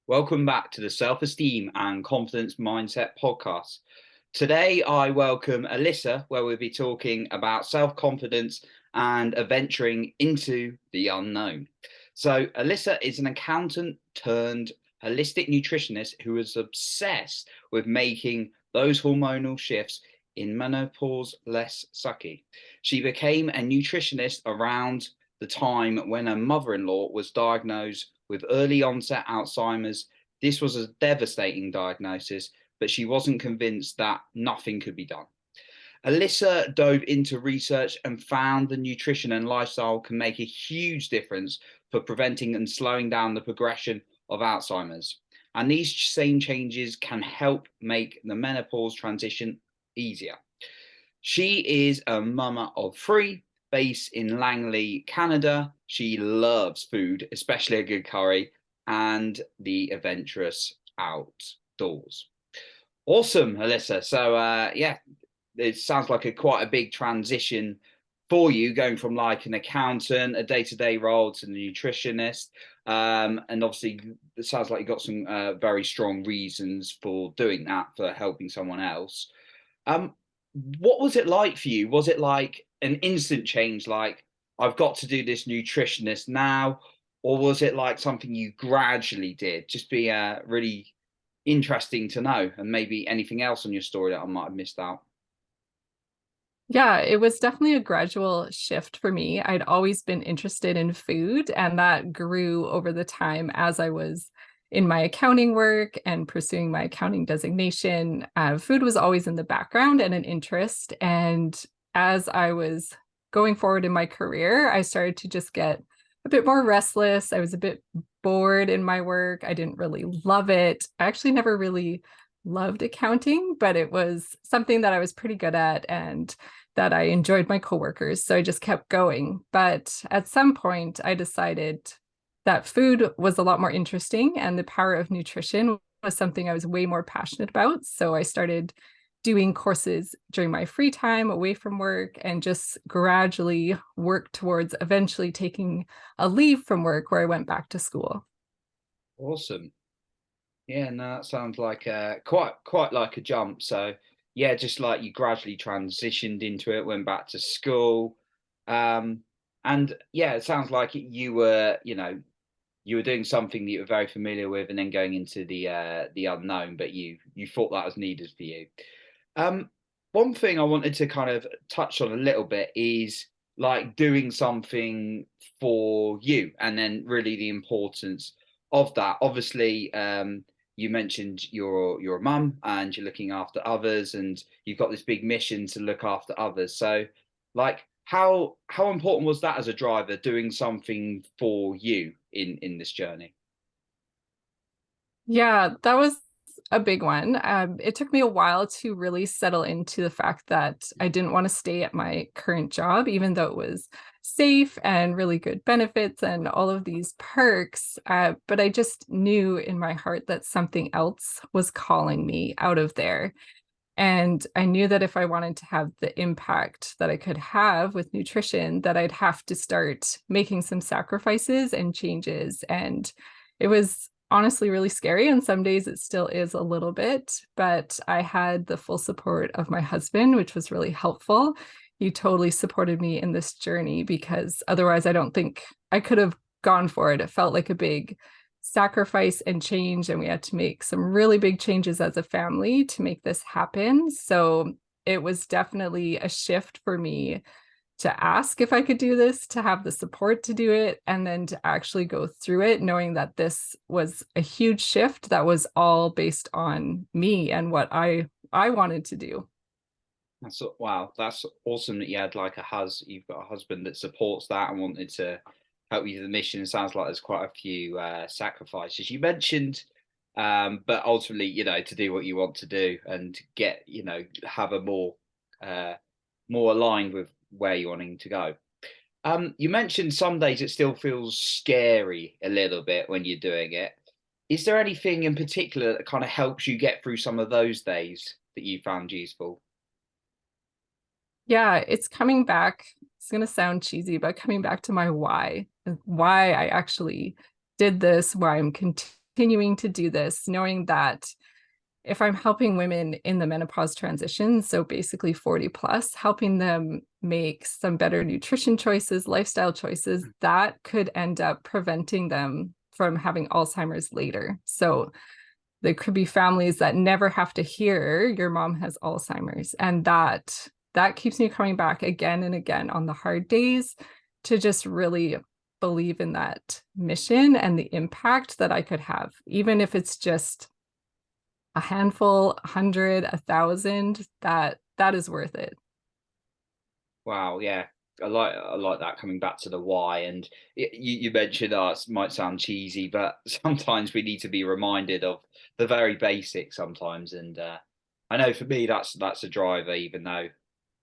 Welcome back to the Self-Esteem and Confidence Mindset podcast. Today, I welcome Alyssa, where we'll be talking about self-confidence and adventuring into the unknown. So, Alyssa is an accountant turned holistic nutritionist who is obsessed with making those hormonal shifts in menopause less sucky. She became a nutritionist around the time when her mother-in-law was diagnosed with early onset Alzheimer's. This was a devastating diagnosis, but she wasn't convinced that nothing could be done. Alyssa dove into research and found the nutrition and lifestyle can make a huge difference for preventing and slowing down the progression of Alzheimer's. And these same changes can help make the menopause transition easier. She is a mama of three, based in Langley, Canada. She loves food, especially a good curry, and the adventurous outdoors. Awesome, Alyssa. So, it sounds like quite a big transition for you, going from like an accountant, a day-to-day role, to the nutritionist. And obviously, it sounds like you got some very strong reasons for doing that, for helping someone else. Um, what was it like for you? Was it like an instant change, like I've got to do this nutritionist now, or was it like something you gradually did? Just be really interesting to know, and maybe anything else on your story that I might have missed out. Yeah, it was definitely a gradual shift for me. I'd always been interested in food, and that grew over the time as I was in my accounting work and pursuing my accounting designation. Food was always in the background and an interest. And as I was going forward in my career, I started to just get a bit more restless. I was a bit bored in my work. I didn't really love it. I actually never really loved accounting, but it was something that I was pretty good at and that I enjoyed my coworkers. So I just kept going. But at some point, I decided that food was a lot more interesting and the power of nutrition was something I was way more passionate about. So I started doing courses during my free time away from work and just gradually worked towards eventually taking a leave from work where I went back to school. Awesome. Yeah, no, that sounds like quite like a jump. So yeah, just like you gradually transitioned into it, went back to school. Um, and yeah, it sounds like you were, you were doing something that you were very familiar with, and then going into the unknown, but you thought that was needed for you. Um, One thing I wanted to kind of touch on a little bit is like doing something for you, and then really the importance of that. Obviously, you mentioned you're a mum and you're looking after others, and you've got this big mission to look after others. So, like, how important was that as a driver, doing something for you in this journey? Yeah, that was a big one. It took me a while to really settle into the fact that I didn't want to stay at my current job, even though it was safe and really good benefits and all of these perks. But I just knew in my heart that something else was calling me out of there. And I knew that if I wanted to have the impact that I could have with nutrition, that I'd have to start making some sacrifices and changes. And it was honestly really scary. And some days it still is a little bit, but I had the full support of my husband, which was really helpful. He totally supported me in this journey because otherwise I don't think I could have gone for it. It felt like a big sacrifice and change, and we had to make some really big changes as a family to make this happen. So it was definitely a shift for me to ask if I could do this, to have the support to do it, and then to actually go through it, knowing that this was a huge shift that was all based on me and what I wanted to do. Wow, that's awesome that you had like you've got a husband that supports that and wanted to help you with the mission. It sounds like there's quite a few sacrifices you mentioned, but ultimately, to do what you want to do and get, have a uh, more aligned with where you're wanting to go. You mentioned some days it still feels scary a little bit when you're doing it. Is there anything in particular that kind of helps you get through some of those days that you found useful? Yeah, it's coming back. It's going to sound cheesy, but coming back to my why I actually did this, why I'm continuing to do this, knowing that if I'm helping women in the menopause transition, so basically 40 plus, helping them make some better nutrition choices, lifestyle choices, that could end up preventing them from having Alzheimer's later. So there could be families that never have to hear your mom has Alzheimer's. And that keeps me coming back again and again on the hard days to just really believe in that mission and the impact that I could have, even if it's just a handful, 100, 1,000, that is worth it. Wow, yeah, I like that, coming back to the why. And you mentioned it might sound cheesy, but sometimes we need to be reminded of the very basics sometimes. And I know for me that's a driver, even though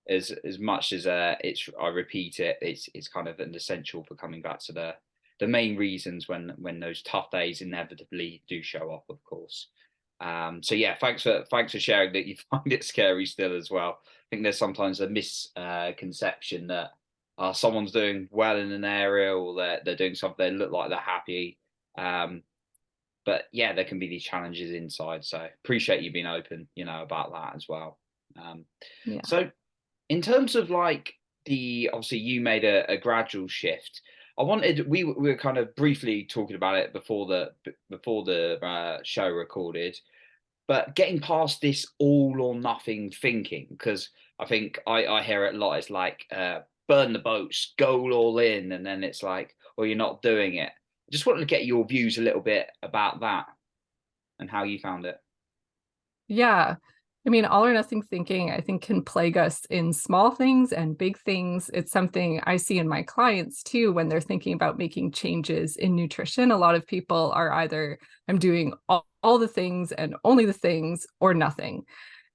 as much as it's, I repeat it, it's kind of an essential for coming back to the main reasons when those tough days inevitably do show up, of course. So yeah, thanks for sharing that you find it scary still as well. I think there's sometimes a misconception that someone's doing well in an area, or they're doing something, they look like they're happy. But yeah, there can be these challenges inside. So appreciate you being open, about that as well. Um, Yeah. so in terms of like obviously you made a gradual shift. We were kind of briefly talking about it before the show recorded, but getting past this all or nothing thinking, because I think I hear it a lot. It's like burn the boats, go all in, and then it's like, well, you're not doing it. I just wanted to get your views a little bit about that and how you found it. Yeah. I mean, all or nothing thinking, I think, can plague us in small things and big things. It's something I see in my clients too when they're thinking about making changes in nutrition. A lot of people are either, I'm doing all the things and only the things, or nothing.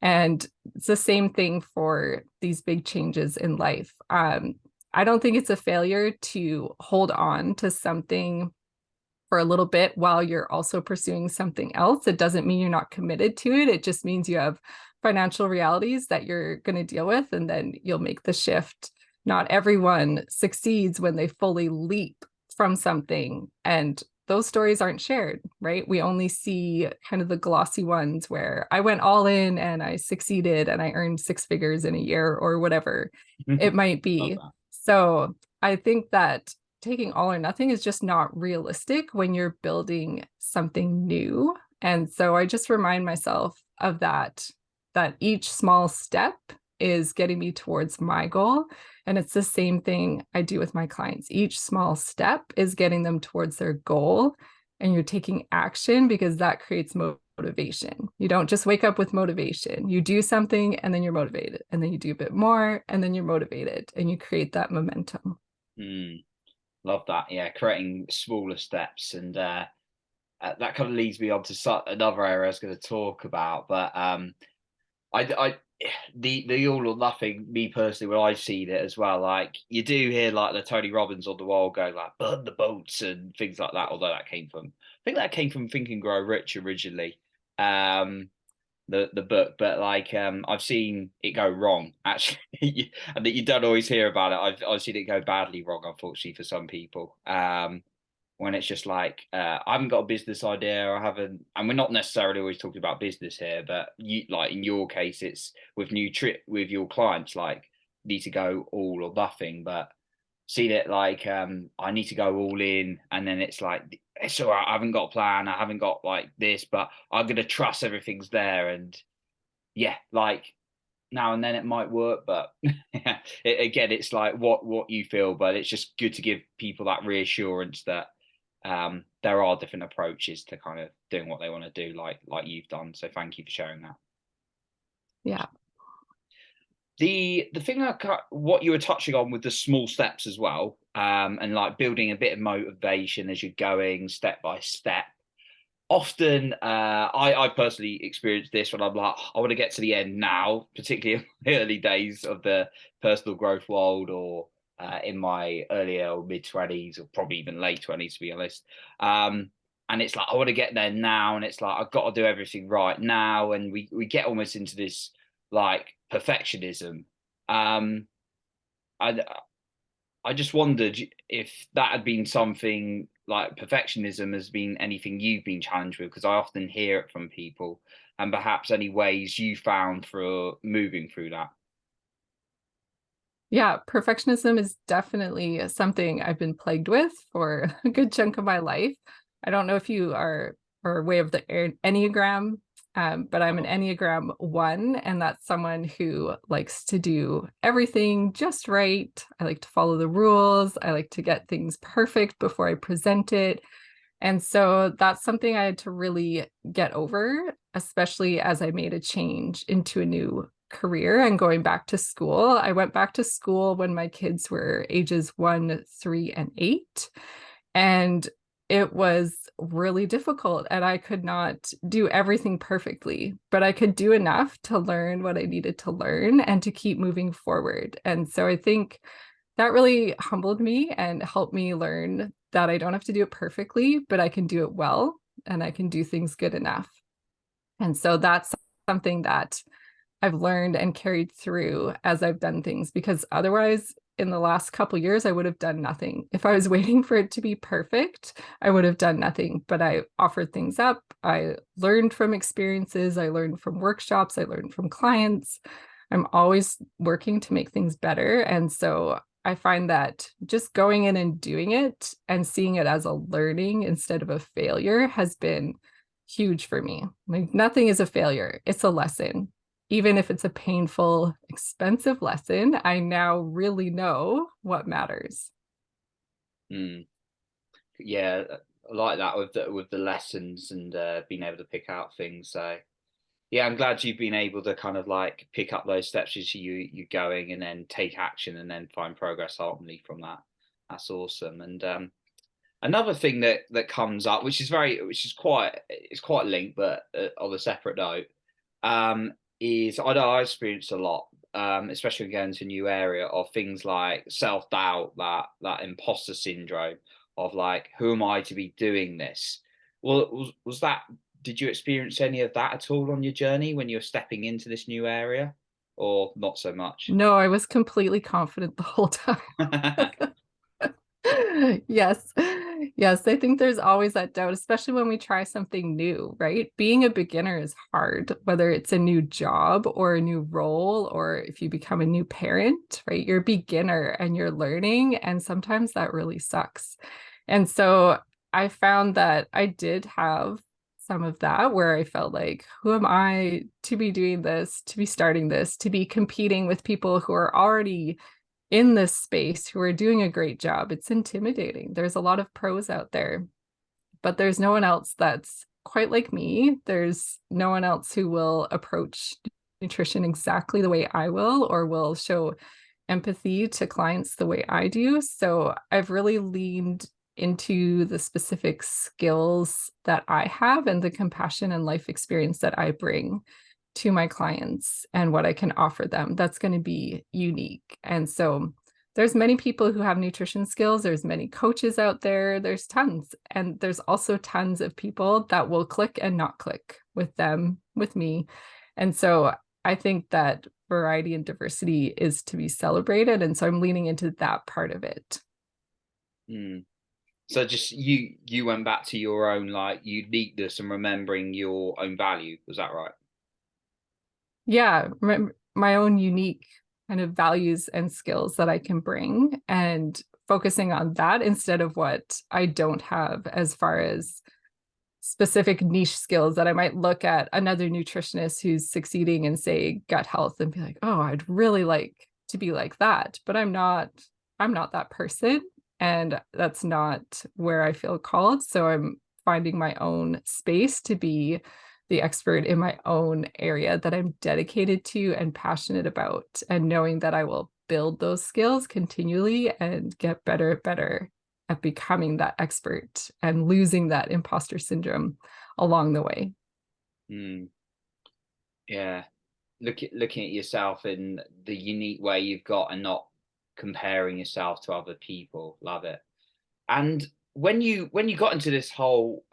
And it's the same thing for these big changes in life. I don't think it's a failure to hold on to something for a little bit while you're also pursuing something else. It doesn't mean you're not committed to it. It just means you have financial realities that you're going to deal with, and then you'll make the shift. Not everyone succeeds when they fully leap from something, and those stories aren't shared, right? We only see kind of the glossy ones where I went all in and I succeeded and I earned six figures in a year, or whatever it might Love be. that. So I think that taking all or nothing is just not realistic when you're building something new. And so I just remind myself of that each small step is getting me towards my goal. And it's the same thing I do with my clients. Each small step is getting them towards their goal, and you're taking action because that creates motivation. You don't just wake up with motivation. You do something and then you're motivated, and then you do a bit more and then you're motivated, and you create that momentum. Mm. Love that. Yeah, creating smaller steps, and that kind of leads me on to another area I was going to talk about. But I the all or nothing. Me personally, when I've seen it as well, like you do hear like the Tony Robbins on the wall going like burn the boats and things like that. Although I think that came from Think and Grow Rich originally. Um, the book, but like I've seen it go wrong actually, and that you don't always hear about it. I've seen it go badly wrong, unfortunately, for some people. When it's just like I haven't got a business idea, I haven't, and we're not necessarily always talking about business here, but you, like in your case, it's with with your clients, like need to go all or nothing. But seen it like I need to go all in, and then it's like it's all right, I haven't got a plan, I haven't got like this, but I'm gonna trust everything's there. And yeah, like now and then it might work, but again, it's like what you feel. But it's just good to give people that reassurance that there are different approaches to kind of doing what they want to do, like you've done. So thank you for sharing that. Yeah. The thing what you were touching on with the small steps as well, and like building a bit of motivation as you're going step by step. Often I personally experienced this when I'm like, I want to get to the end now, particularly in the early days of the personal growth world, or in my earlier or mid-20s, or probably even late 20s, to be honest. And it's like I want to get there now, and it's like I've got to do everything right now, and we get almost into this like perfectionism. um I I just wondered if that had been something like perfectionism has been anything you've been challenged with, because I often hear it from people, and perhaps any ways you found for moving through that. Yeah, perfectionism is definitely something I've been plagued with for a good chunk of my life. I don't know if you are aware of the Enneagram, but I'm an Oh, Enneagram 1, and that's someone who likes to do everything just right. I like to follow the rules. I like to get things perfect before I present it. And so that's something I had to really get over, especially as I made a change into a new career and going back to school. I went back to school when my kids were ages 1, 3, and 8. And it was really difficult. And I could not do everything perfectly, but I could do enough to learn what I needed to learn and to keep moving forward. And so I think that really humbled me and helped me learn that I don't have to do it perfectly, but I can do it well and I can do things good enough. And so that's something that I've learned and carried through as I've done things, because otherwise in the last couple years I would have done nothing. If I was waiting for it to be perfect, I would have done nothing, but I offered things up. I learned from experiences, I learned from workshops, I learned from clients. I'm always working to make things better. And so I find that just going in and doing it and seeing it as a learning instead of a failure has been huge for me. Like nothing is a failure, it's a lesson. Even if it's a painful, expensive lesson, I now really know what matters. mm, yeah, I like that with the lessons and being able to pick out things. So yeah, I'm glad you've been able to kind of like pick up those steps as you going, and then take action, and then find progress ultimately from that. That's awesome. And another thing that comes up, which is quite, it's quite linked, but on a separate note, is I know I experience a lot, especially when going to a new area, of things like self doubt, that imposter syndrome of like, who am I to be doing this? Well, was that? Did you experience any of that at all on your journey when you were stepping into this new area, or not so much? No, I was completely confident the whole time. Yes. Yes, I think there's always that doubt, especially when we try something new, right? Being a beginner is hard, whether it's a new job or a new role, or if you become a new parent, right? You're a beginner and you're learning, and sometimes that really sucks. And so I found that I did have some of that where I felt like, who am I to be doing this, to be starting this, to be competing with people who are already in this space who are doing a great job? It's intimidating. There's a lot of pros out there, but there's no one else that's quite like me. There's no one else who will approach nutrition exactly the way I will, or will show empathy to clients the way I do. So I've really leaned into the specific skills that I have and the compassion and life experience that I bring to my clients and what I can offer them. That's going to be unique. And so there's many people who have nutrition skills. There's many coaches out there. There's tons. And there's also tons of people that will click and not click with them, with me. And so I think that variety and diversity is to be celebrated. And so I'm leaning into that part of it. Mm. So just you went back to your own like uniqueness and remembering your own value. Was that right? Yeah, my own unique kind of values and skills that I can bring, and focusing on that instead of what I don't have as far as specific niche skills that I might look at another nutritionist who's succeeding in, say, gut health and be like, oh, I'd really like to be like that, but I'm not that person, and that's not where I feel called. So I'm finding my own space to be the expert in my own area that I'm dedicated to and passionate about, and knowing that I will build those skills continually and get better at becoming that expert and losing that imposter syndrome along the way. Mm. Yeah. Looking at yourself in the unique way you've got, and not comparing yourself to other people. Love it. And when you got into this whole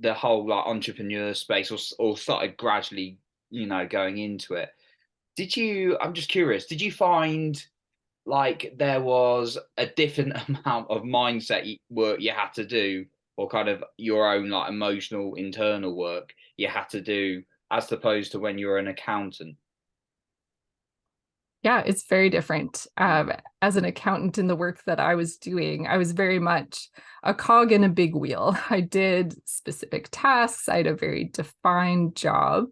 the whole like entrepreneur space, or started gradually, going into it, did you, I'm just curious, did you find like there was a different amount of mindset work you had to do, or kind of your own like emotional internal work you had to do, as opposed to when you were an accountant? Yeah, it's very different. Mm. As an accountant in the work that I was doing, I was very much a cog in a big wheel. I did specific tasks, I had a very defined job.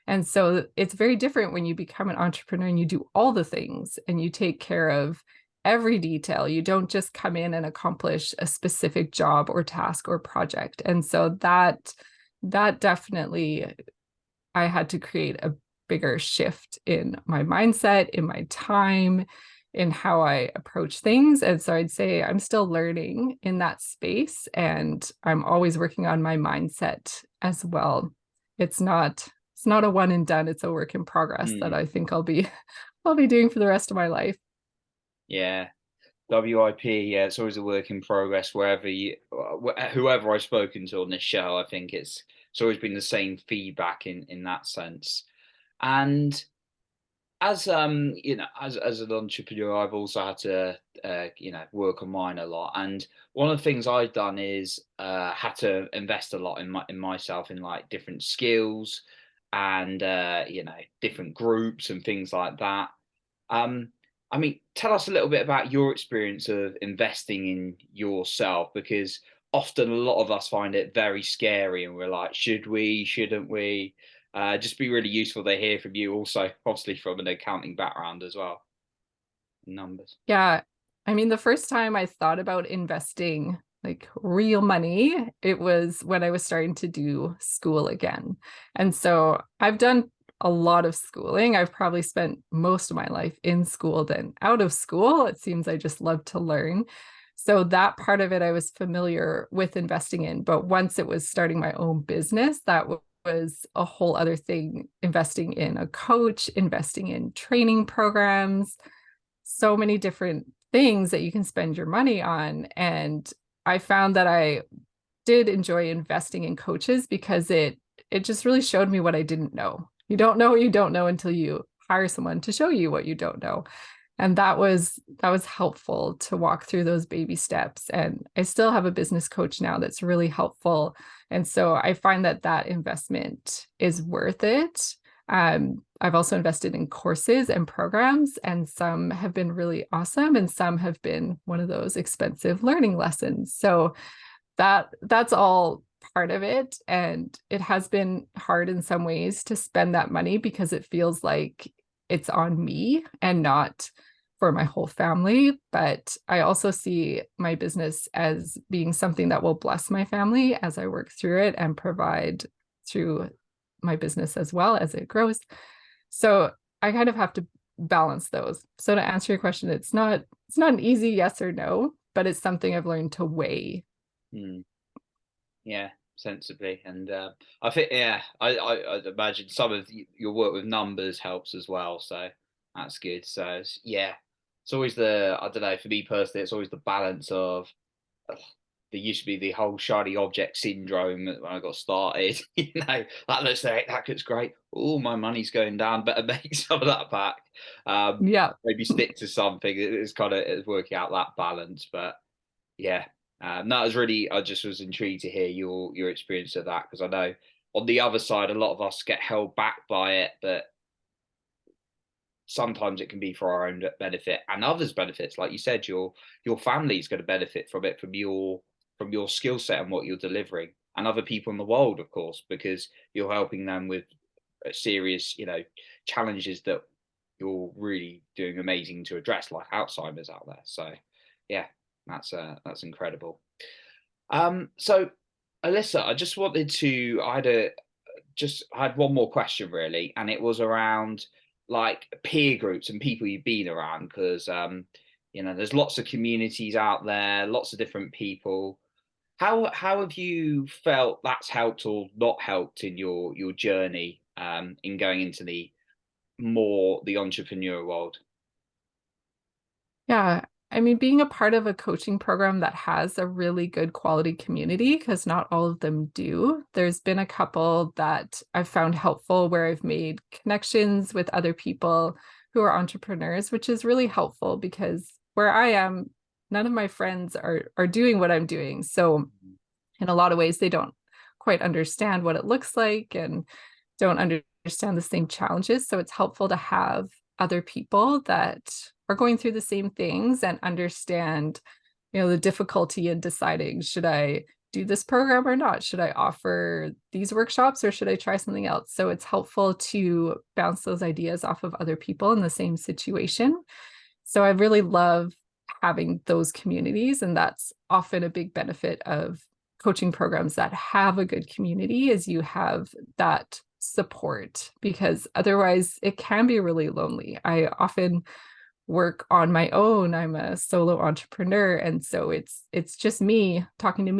And so it's very different when you become an entrepreneur and you do all the things and you take care of every detail. You don't just come in and accomplish a specific job or task or project. And so that definitely I had to create a bigger shift in my mindset, in my time, in how I approach things. And so I'd say I'm still learning in that space and I'm always working on my mindset as well. It's not a one and done, it's a work in progress that Mm. I think I'll be doing for the rest of my life. Yeah. WIP, yeah, it's always a work in progress. Whoever I've spoken to on this show, I think it's always been the same feedback in that sense. And as as an entrepreneur, I've also had to work on mine a lot. And one of the things I've done is had to invest a lot in myself, in like different skills and different groups and things like that. um, I mean, tell us a little bit about your experience of investing in yourself, because often a lot of us find it very scary and we're like, should we, shouldn't we? Just be really useful to hear from you, also, obviously, from an accounting background as well. Numbers. Yeah. I mean, the first time I thought about investing like real money, it was when I was starting to do school again. And so I've done a lot of schooling. I've probably spent most of my life in school than out of school. It seems I just love to learn. So that part of it I was familiar with investing in. But once it was starting my own business, that was a whole other thing, investing in a coach, investing in training programs, so many different things that you can spend your money on. And I found that I did enjoy investing in coaches because it just really showed me what I didn't know. You don't know what you don't know until you hire someone to show you what you don't know. And that was helpful to walk through those baby steps. And I still have a business coach now that's really helpful. And so I find that that investment is worth it. I've also invested in courses and programs, and some have been really awesome, and some have been one of those expensive learning lessons. So that's all part of it. And it has been hard in some ways to spend that money because it feels like it's on me and not for my whole family. But I also see my business as being something that will bless my family as I work through it and provide through my business as well as it grows. So I kind of have to balance those. So to answer your question, it's not an easy yes or no, but it's something I've learned to weigh. Mm. Yeah, sensibly. And I think, yeah, I'd imagine some of your work with numbers helps as well. So that's good. So yeah, it's always I don't know, for me personally, it's always the balance of, ugh, there used to be the whole shiny object syndrome when I got started. That looks like that looks great. Oh, my money's going down. Better make some of that back. Yeah. Maybe stick to something. It's kind of it's working out that balance. But yeah, that was really. I just was intrigued to hear your experience of that, because I know on the other side, a lot of us get held back by it, but sometimes it can be for our own benefit and others' benefits. Like you said, your family is going to benefit from it, from your skill set and what you're delivering, and other people in the world, of course, because you're helping them with serious, challenges that you're really doing amazing to address, like Alzheimer's out there. So, yeah, that's incredible. So, Alyssa, I just wanted to. I had one more question really, and it was around like peer groups and people you've been around, because there's lots of communities out there, lots of different people. How have you felt that's helped or not helped in your journey, in going into the entrepreneur world? Yeah. I mean, being a part of a coaching program that has a really good quality community, because not all of them do. There's been a couple that I've found helpful where I've made connections with other people who are entrepreneurs, which is really helpful because where I am, none of my friends are doing what I'm doing. So in a lot of ways, they don't quite understand what it looks like and don't understand the same challenges. So it's helpful to have other people that are going through the same things and understand, the difficulty in deciding, should I do this program or not? Should I offer these workshops or should I try something else? So it's helpful to bounce those ideas off of other people in the same situation. So I really love having those communities, and that's often a big benefit of coaching programs that have a good community, is you have that support, because otherwise it can be really lonely. I often work on my own. I'm a solo entrepreneur, and so it's just me, talking to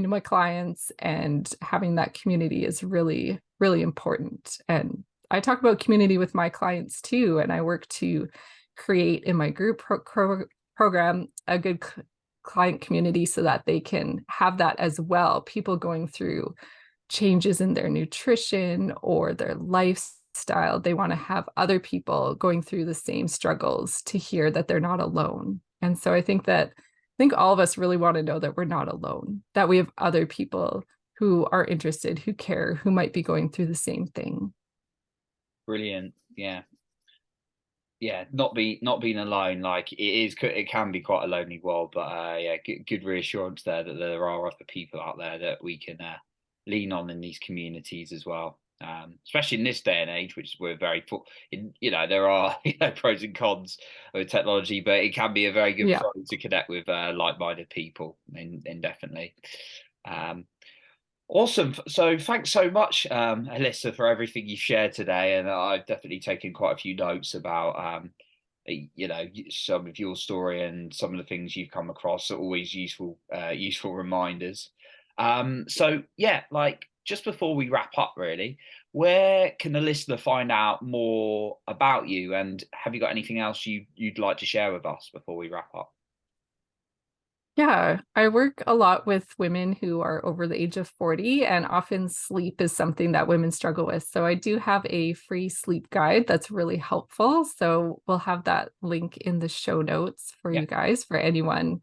my clients, and having that community is really, really important. And I talk about community with my clients too, and I work to create in my group program a good client community so that they can have that as well. People going through changes in their nutrition or their lifestyle, they want to have other people going through the same struggles to hear that they're not alone. And so I think all of us really want to know that we're not alone, that we have other people who are interested, who care, who might be going through the same thing. Brilliant. Yeah, not being alone. Like it can be quite a lonely world, but yeah, good reassurance there that there are other people out there that we can lean on in these communities as well. Especially in this day and age, which we're very in, there are pros and cons with technology, but it can be a very good Yeah. flow to connect with like-minded people, indefinitely. Awesome. So thanks so much, Alyssa, for everything you shared today. And I've definitely taken quite a few notes about, some of your story and some of the things you've come across are always useful reminders. So yeah, like just before we wrap up, really, where can the listener find out more about you? And have you got anything else you'd like to share with us before we wrap up? Yeah, I work a lot with women who are over the age of 40, and often sleep is something that women struggle with. So I do have a free sleep guide that's really helpful. So we'll have that link in the show notes for Yeah. you guys, for anyone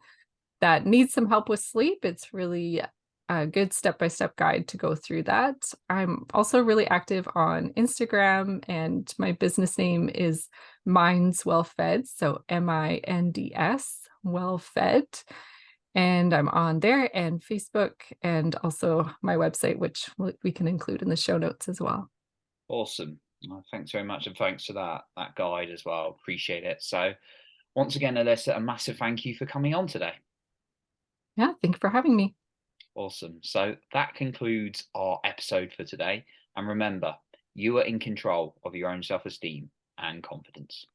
that needs some help with sleep. It's really a good step-by-step guide to go through that. I'm also really active on Instagram, and my business name is Minds Well Fed. So MINDS Well Fed. And I'm on there, and Facebook, and also my website, which we can include in the show notes as well. Awesome. Well, thanks very much, and thanks for that guide as well. Appreciate it. So, once again, Alyssa, a massive thank you for coming on today. Yeah, thank you for having me. Awesome. So that concludes our episode for today. And remember, you are in control of your own self-esteem and confidence.